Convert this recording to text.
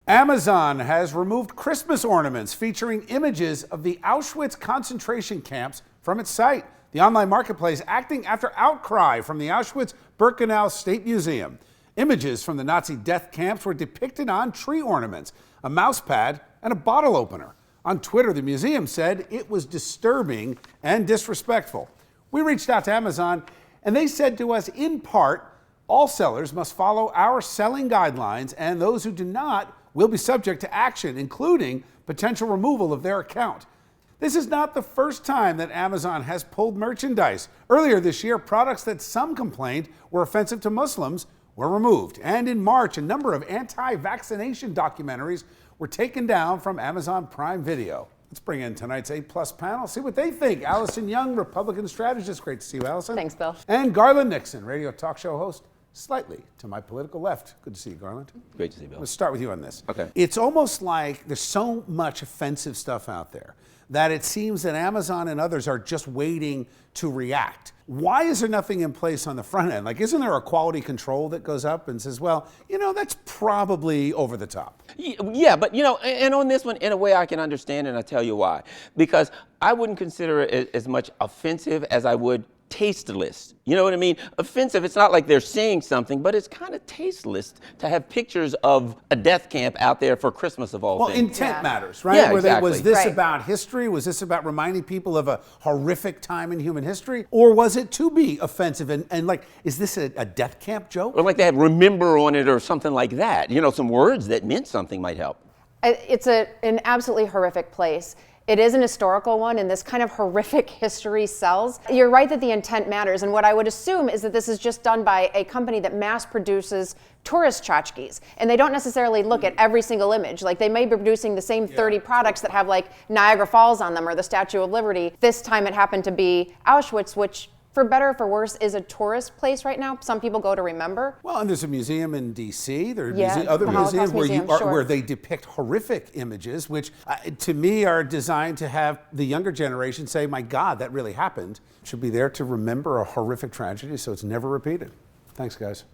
Amazon has removed Christmas ornaments featuring images of the Auschwitz concentration camps from its site. The online marketplace acting after outcry from the Auschwitz-Birkenau State Museum. Images from the Nazi death camps were depicted on tree ornaments, a mouse pad, and a bottle opener. On Twitter, the museum said it was disturbing and disrespectful. We reached out to Amazon, and they said to us, in part, all sellers must follow our selling guidelines, and those who do not will be subject to action, including potential removal of their account. This is not the first time that Amazon has pulled merchandise. Earlier this year, products that some complained were offensive to Muslims were removed. And in March, a number of anti-vaccination documentaries were taken down from Amazon Prime Video. Let's bring in tonight's A+ panel, see what they think. Allison Young, Republican strategist. Great to see you, Allison. Thanks, Bill. And Garland Nixon, radio talk show host, slightly to my political left. Good to see you, Garland. Great to see you, Bill. Let's start with you on this. Okay. It's almost like there's so much offensive stuff out there that it seems that Amazon and others are just waiting to react. Why is there nothing in place on the front end? Like, isn't there a quality control that goes up and says, well, that's probably over the top? Yeah, but and on this one, in a way I can understand, and I'll tell you why. Because I wouldn't consider it as much offensive as I would tasteless. You know what I mean? Offensive, it's not like they're saying something, but it's kind of tasteless to have pictures of a death camp out there for Christmas of all things. Well, intent matters, right? Yeah, exactly. Was this Right. about history? Was this about reminding people of a horrific time in human history? Or was it to be offensive and like, is this a death camp joke? Or like they had remember on it or something like that. Some words that meant something might help. It's an absolutely horrific place. It is an historical one, and this kind of horrific history sells. You're right that the intent matters, and what I would assume is that this is just done by a company that mass produces tourist tchotchkes, and they don't necessarily look at every single image. Like, they may be producing the same 30 products that have like Niagara Falls on them or the Statue of Liberty. This time it happened to be Auschwitz, which, for better or for worse, is a tourist place right now. Some people go to remember. Well, and there's a museum in D.C. There are other the museums Holocaust Museum, sure. where they depict horrific images, which to me are designed to have the younger generation say, my God, that really happened. Should be there to remember a horrific tragedy so it's never repeated. Thanks, guys.